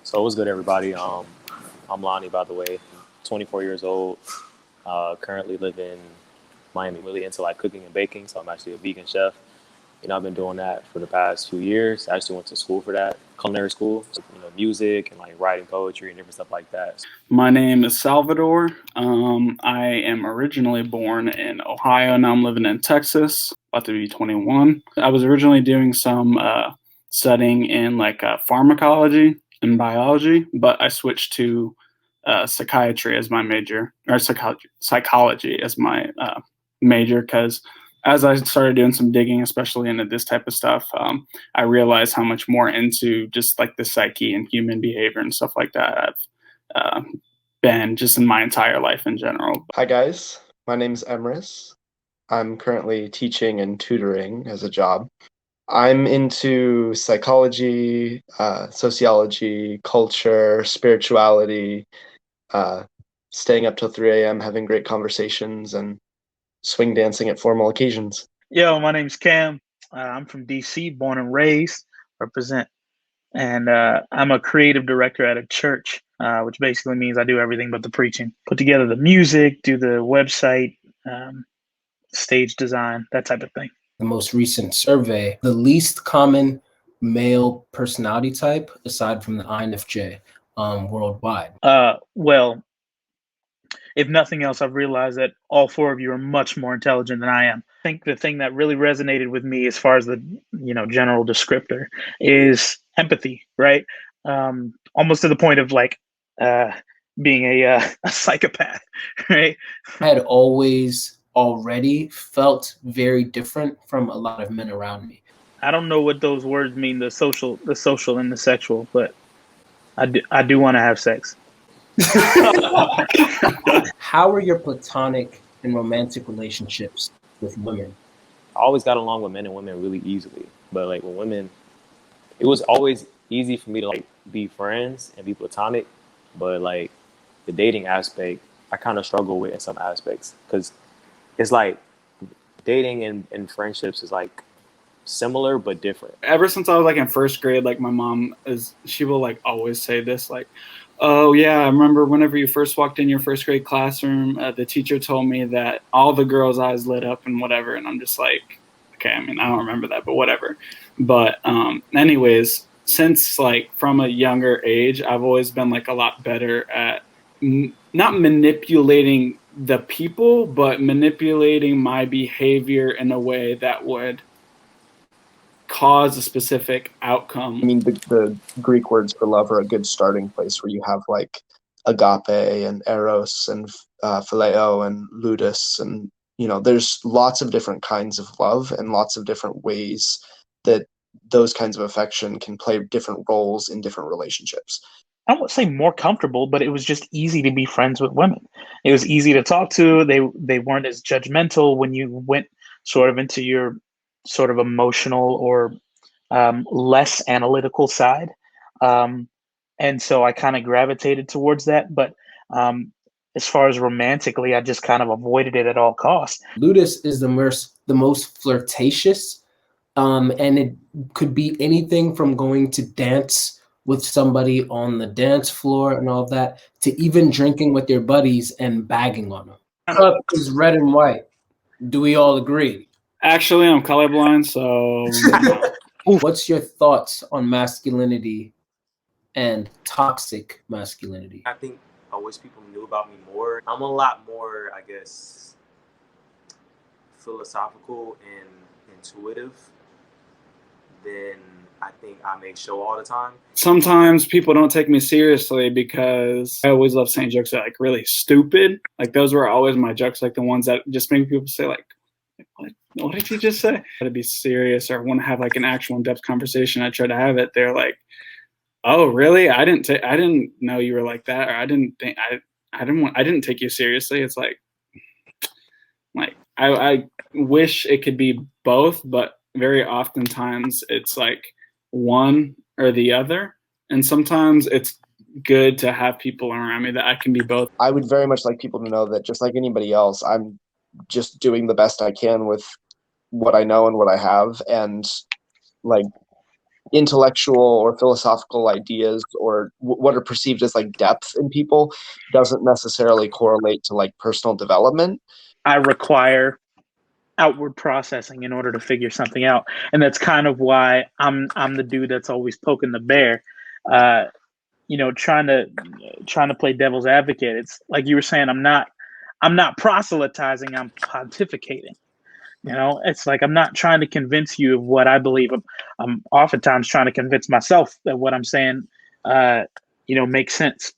So what's good, everybody? I'm Lonnie, by the way. 24 years old. Currently live in Miami. Really into like cooking and baking, so I'm actually a vegan chef. I've been doing that for the past few years. I actually went to school for that, culinary school. So, music and like writing poetry and different stuff like that. My name is Salvador. I am originally born in Ohio. Now I'm living in Texas, about to be 21. I was originally doing some studying in pharmacology and biology, but I switched to psychiatry as my major, or psychology as my major, because as I started doing some digging, especially into this type of stuff, I realized how much more into just like the psyche and human behavior and stuff like that I've been just in my entire life in general. Hi guys, my name's Emrys. I'm currently teaching and tutoring as a job. I'm into psychology, sociology, culture, spirituality, staying up till 3 a.m., having great conversations, and swing dancing at formal occasions. Yo, my name's Cam. I'm from DC, born and raised, represent. And I'm a creative director at a church, which basically means I do everything but the preaching. Put together the music, do the website, stage design, that type of thing. The most recent survey, the least common male personality type, aside from the ENFJ, worldwide. Well, if nothing else, I've realized that all four of you are much more intelligent than I am. I think the thing that really resonated with me as far as the general descriptor is empathy, right? Almost to the point of being a psychopath, right? I had already felt very different from a lot of men around me. I don't know what those words mean, the social and the sexual, but I do want to have sex. How are your platonic and romantic relationships with women? I always got along with men and women really easily, but like with women, it was always easy for me to like be friends and be platonic, but like the dating aspect, I kind of struggle with in some aspects, because it's like dating and friendships is like similar but different. Ever since I was like in first grade, like my mom she will like always say this, like, oh yeah, I remember whenever you first walked in your first grade classroom, the teacher told me that all the girls' eyes lit up and whatever. And I'm just like, okay, I mean, I don't remember that, but whatever. But anyways, since like from a younger age, I've always been like a lot better at not manipulating the people, but manipulating my behavior in a way that would cause a specific outcome. I mean, the Greek words for love are a good starting place, where you have like agape and eros and phileo and ludus, and there's lots of different kinds of love and lots of different ways that those kinds of affection can play different roles in different relationships. I won't say more comfortable, but it was just easy to be friends with women. It was easy to talk to. They weren't as judgmental when you went sort of into your sort of emotional or less analytical side. And so I kind of gravitated towards that. But as far as romantically, I just kind of avoided it at all costs. Ludus is the most flirtatious, and it could be anything from going to dance with somebody on the dance floor and all of that, to even drinking with your buddies and bagging on them. Cup is red and white. Do we all agree? Actually, I'm colorblind, so... What's your thoughts on masculinity and toxic masculinity? I think I wish people knew about me more. I'm a lot more, I guess, philosophical and intuitive than I think I make show all the time. Sometimes people don't take me seriously because I always love saying jokes that are like really stupid. Like those were always my jokes, like the ones that just make people say like, what did you just say? To be serious or want to have like an actual in-depth conversation, I try to have it. They're like, oh really? I didn't know you were like that, or I didn't take you seriously. It's like I wish it could be both, but very oftentimes it's like one or the other, and sometimes it's good to have people around me that I can be both. I would very much like people to know that, just like anybody else, I'm just doing the best I can with what I know and what I have, and like intellectual or philosophical ideas or what are perceived as like depth in people doesn't necessarily correlate to like personal development. I require outward processing in order to figure something out, and that's kind of why I'm the dude that's always poking the bear, trying to play devil's advocate. It's like you were saying, I'm not proselytizing, I'm pontificating. It's like I'm not trying to convince you of what I believe. I'm oftentimes trying to convince myself that what I'm saying makes sense.